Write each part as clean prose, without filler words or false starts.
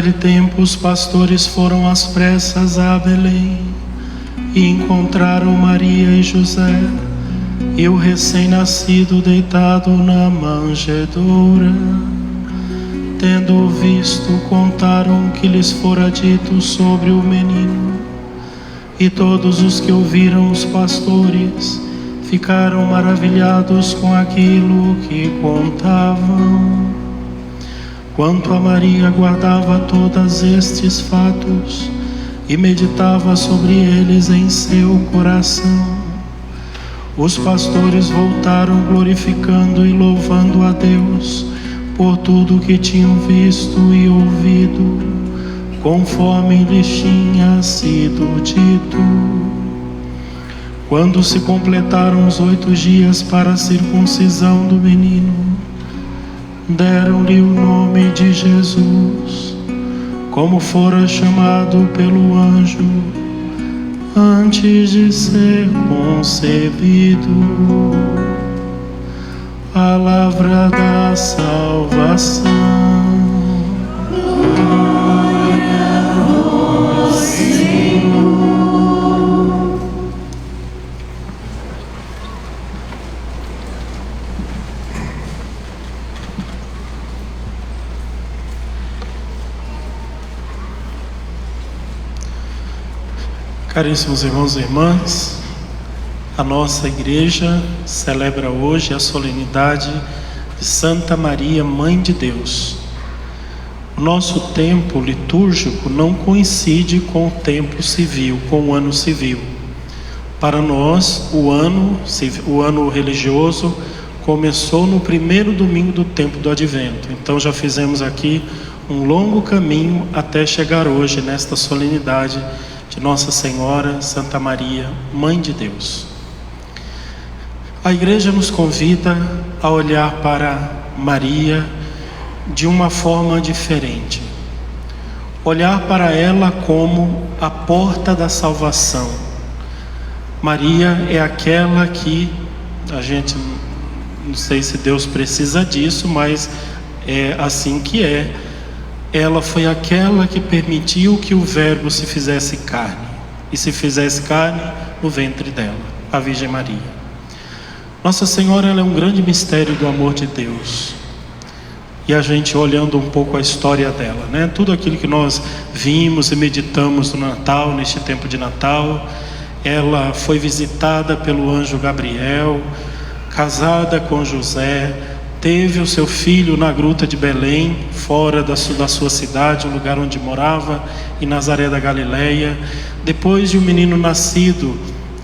Naquele tempo os pastores foram às pressas a Belém e encontraram Maria e José e o recém-nascido deitado na manjedoura. Tendo-o visto, contaram o que lhes fora dito sobre o menino. E todos os que ouviram os pastores ficaram maravilhados com aquilo que contavam. Quanto a Maria, guardava todos estes fatos e meditava sobre eles em seu coração. Os pastores voltaram glorificando e louvando a Deus por tudo que tinham visto e ouvido, conforme lhes tinha sido dito. Quando se completaram os 8 dias para a circuncisão do menino, deram-lhe o nome de Jesus, como fora chamado pelo anjo antes de ser concebido. Palavra da salvação. Glória ao Senhor. Caríssimos irmãos e irmãs, a nossa igreja celebra hoje a solenidade de Santa Maria, Mãe de Deus. O nosso tempo litúrgico não coincide com o tempo civil, com o ano civil. Para nós, o ano religioso começou no primeiro domingo do tempo do Advento. Então já fizemos aqui um longo caminho até chegar hoje nesta solenidade de Nossa Senhora, Santa Maria, Mãe de Deus. A igreja nos convida a olhar para Maria de uma forma diferente. Olhar para ela como a porta da salvação. Maria é aquela que, a gente não sei se Deus precisa disso, mas é assim que é. Ela foi aquela que permitiu que o Verbo se fizesse carne, e se fizesse carne no ventre dela, a Virgem Maria. Nossa Senhora, ela é um grande mistério do amor de Deus. E a gente olhando um pouco a história dela, né? Tudo aquilo que nós vimos e meditamos no Natal, neste tempo de Natal. Ela foi visitada pelo anjo Gabriel, casada com José, teve o seu filho na gruta de Belém, fora da sua cidade, o lugar onde morava, em Nazaré da Galileia. Depois de um menino nascido,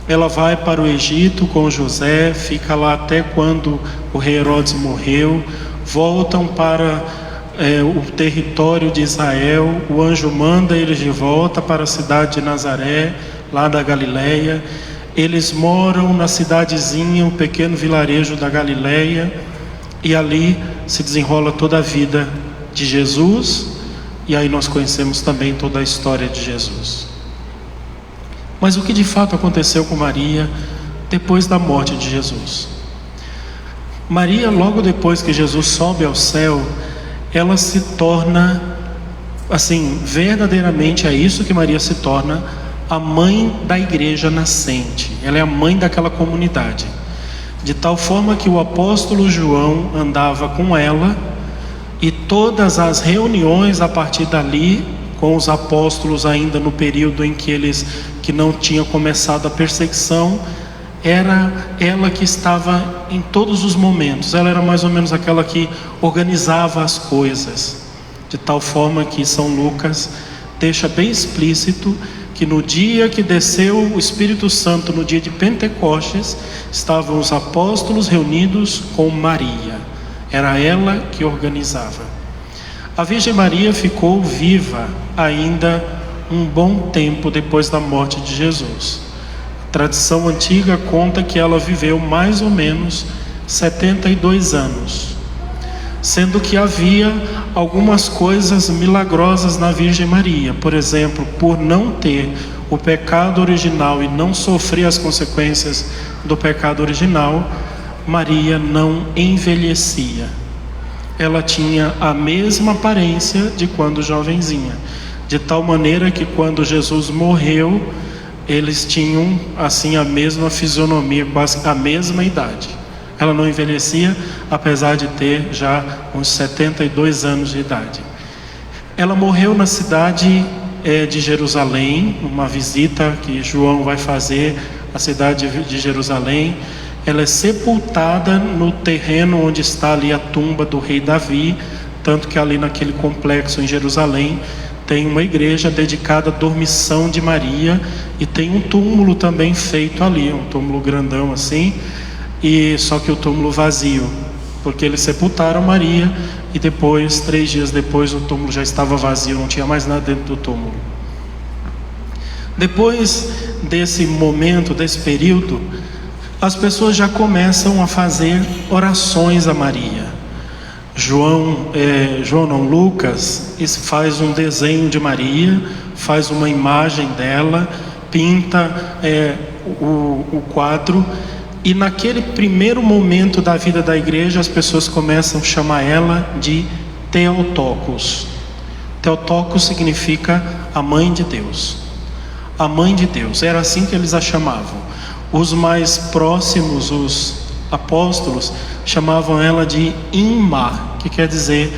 ela vai para o Egito com José, fica lá até quando o rei Herodes morreu. Voltam para o território de Israel. O anjo manda eles de volta para a cidade de Nazaré, lá da Galileia. Eles moram na cidadezinha, um pequeno vilarejo da Galileia. E ali se desenrola toda a vida de Jesus, e aí nós conhecemos também toda a história de Jesus. Mas o que de fato aconteceu com Maria depois da morte de Jesus? Maria, logo depois que Jesus sobe ao céu, ela se torna, assim, verdadeiramente é isso que Maria se torna, a mãe da igreja nascente. Ela é a mãe daquela comunidade. De tal forma que o apóstolo João andava com ela, e todas as reuniões a partir dali, com os apóstolos ainda no período em que não tinha começado a perseguição, era ela que estava em todos os momentos. Ela era mais ou menos aquela que organizava as coisas, de tal forma que São Lucas deixa bem explícito que no dia que desceu o Espírito Santo, no dia de Pentecostes, estavam os apóstolos reunidos com Maria. Era ela que organizava. A Virgem Maria ficou viva ainda um bom tempo depois da morte de Jesus. A tradição antiga conta que ela viveu mais ou menos 72 anos. Sendo que havia algumas coisas milagrosas na Virgem Maria. Por exemplo, por não ter o pecado original e não sofrer as consequências do pecado original, Maria não envelhecia. ela tinha a mesma aparência de quando jovenzinha, de tal maneira que quando Jesus morreu, eles tinham assim a mesma fisionomia, quase a mesma idade. Ela não envelhecia, apesar de ter já uns 72 anos de idade. Ela morreu na cidade de Jerusalém, uma visita que João vai fazer à cidade de Jerusalém. Ela é sepultada no terreno onde está ali a tumba do rei Davi, tanto que ali naquele complexo em Jerusalém tem uma igreja dedicada à dormição de Maria, e tem um túmulo também feito ali, um túmulo grandão assim, e só que o túmulo vazio, porque eles sepultaram Maria e depois, 3 dias depois, o túmulo já estava vazio, não tinha mais nada dentro do túmulo. Depois desse momento, desse período, as pessoas já começam a fazer orações a Maria. Lucas faz um desenho de Maria, faz uma imagem dela, pinta o quadro, e naquele primeiro momento da vida da igreja, as pessoas começam a chamar ela de Theotokos. Theotokos significa a mãe de Deus. A mãe de Deus, era assim que eles a chamavam. Os mais próximos, os apóstolos, chamavam ela de Imma, que quer dizer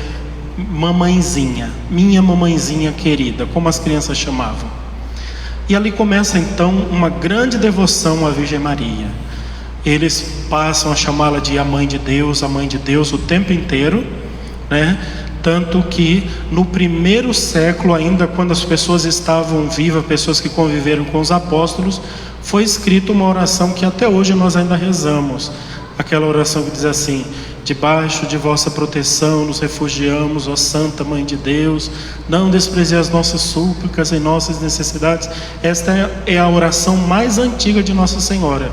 mamãezinha, minha mamãezinha querida, como as crianças chamavam. E ali começa então uma grande devoção à Virgem Maria. Eles passam a chamá-la de a mãe de Deus o tempo inteiro, né? Tanto que no primeiro século, ainda quando as pessoas estavam vivas, pessoas que conviveram com os apóstolos, foi escrita uma oração que até hoje nós ainda rezamos. Aquela oração que diz assim: debaixo de vossa proteção nos refugiamos, ó Santa Mãe de Deus, não desprezei as nossas súplicas e nossas necessidades. Esta é a oração mais antiga de Nossa Senhora,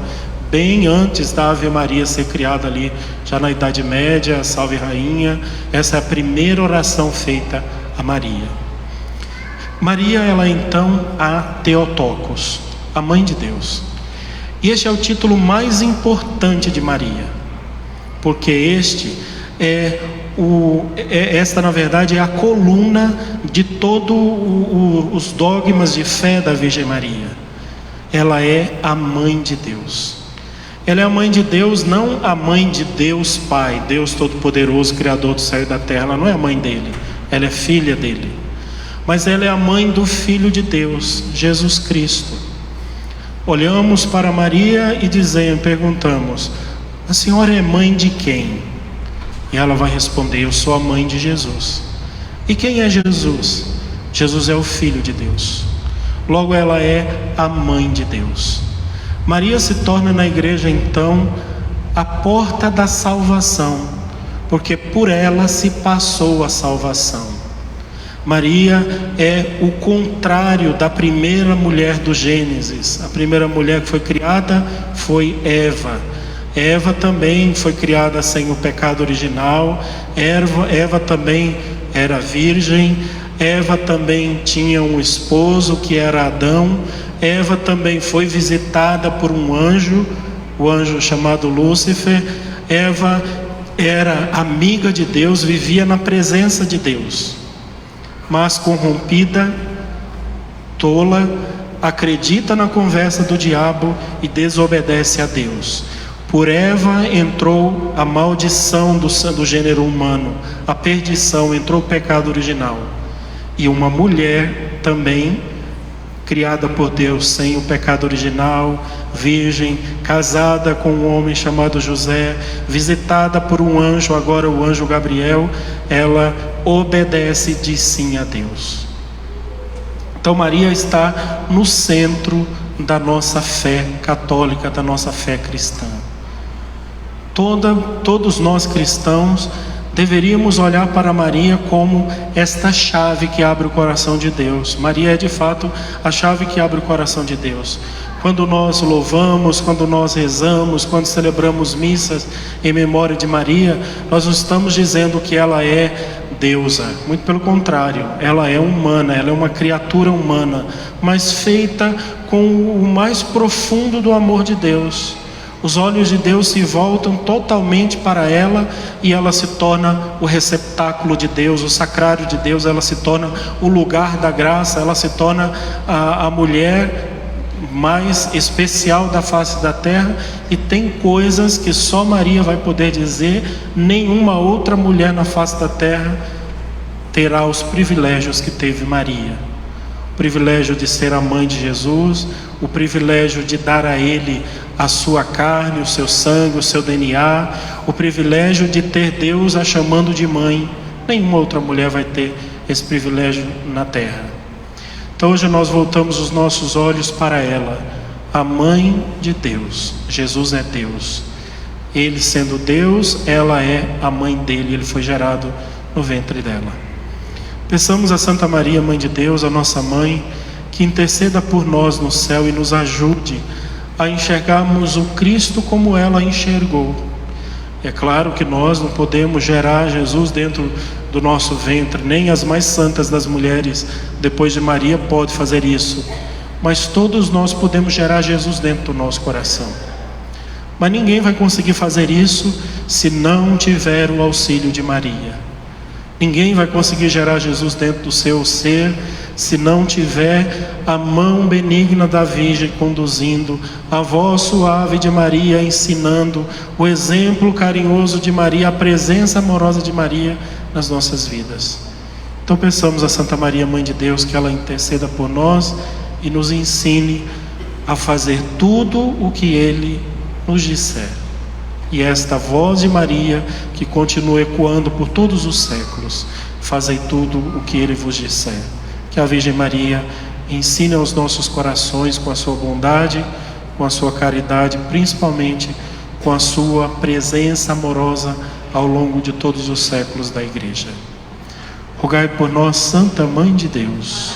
bem antes da Ave Maria ser criada ali, já na Idade Média, Salve Rainha. Essa é a primeira oração feita a Maria. Maria, ela é então a Theotokos, a Mãe de Deus. E este é o título mais importante de Maria, porque esta na verdade é a coluna de todos os dogmas de fé da Virgem Maria. Ela é a Mãe de Deus. Ela é a Mãe de Deus, não a Mãe de Deus Pai, Deus Todo-Poderoso, Criador do céu e da terra. Ela não é a mãe dele, ela é filha dele. Mas ela é a mãe do Filho de Deus, Jesus Cristo. Olhamos para Maria e perguntamos: a senhora é mãe de quem? E ela vai responder: eu sou a mãe de Jesus. E quem é Jesus? Jesus é o Filho de Deus. Logo, ela é a mãe de Deus. Maria se torna na igreja então a porta da salvação, porque por ela se passou a salvação. Maria é o contrário da primeira mulher do Gênesis. A primeira mulher que foi criada foi Eva. Eva também foi criada sem o pecado original. Eva também era virgem. Eva também tinha um esposo que era Adão. Eva também foi visitada por um anjo, o anjo chamado Lúcifer. Eva era amiga de Deus, vivia na presença de Deus, mas corrompida, tola, acredita na conversa do diabo e desobedece a Deus. Por Eva entrou a maldição do gênero humano, a perdição, entrou o pecado original. E uma mulher também, criada por Deus sem o pecado original, virgem, casada com um homem chamado José, visitada por um anjo, agora o anjo Gabriel, ela obedece e diz sim a Deus. Então Maria está no centro da nossa fé católica, da nossa fé cristã. Todos nós cristãos deveríamos olhar para Maria como esta chave que abre o coração de Deus. Maria é de fato a chave que abre o coração de Deus. Quando nós louvamos, quando nós rezamos, quando celebramos missas em memória de Maria, nós não estamos dizendo que ela é deusa, muito pelo contrário, ela é humana, ela é uma criatura humana, mas feita com o mais profundo do amor de Deus. Os olhos de Deus se voltam totalmente para ela e ela se torna o receptáculo de Deus, o sacrário de Deus. Ela se torna o lugar da graça, ela se torna a mulher mais especial da face da terra. E tem coisas que só Maria vai poder dizer, nenhuma outra mulher na face da terra terá os privilégios que teve Maria. O privilégio de ser a mãe de Jesus, o privilégio de dar a Ele a sua carne, o seu sangue, o seu DNA, o privilégio de ter Deus a chamando de mãe. Nenhuma outra mulher vai ter esse privilégio na terra. Então hoje nós voltamos os nossos olhos para ela, a mãe de Deus. Jesus é Deus. Ele sendo Deus, ela é a mãe dele. Ele foi gerado no ventre dela. Peçamos a Santa Maria, Mãe de Deus, a nossa mãe, que interceda por nós no céu e nos ajude a enxergarmos o Cristo como ela enxergou. É claro que nós não podemos gerar Jesus dentro do nosso ventre, nem as mais santas das mulheres depois de Maria pode fazer isso, mas todos nós podemos gerar Jesus dentro do nosso coração. Mas ninguém vai conseguir fazer isso se não tiver o auxílio de Maria. Ninguém vai conseguir gerar Jesus dentro do seu ser se não tiver a mão benigna da Virgem conduzindo, a voz suave de Maria ensinando, o exemplo carinhoso de Maria, a presença amorosa de Maria nas nossas vidas. Então peçamos a Santa Maria, Mãe de Deus, que ela interceda por nós e nos ensine a fazer tudo o que Ele nos disser. E esta voz de Maria, que continua ecoando por todos os séculos: fazei tudo o que Ele vos disser. Que a Virgem Maria ensine aos nossos corações com a sua bondade, com a sua caridade, principalmente com a sua presença amorosa ao longo de todos os séculos da Igreja. Rogai por nós, Santa Mãe de Deus.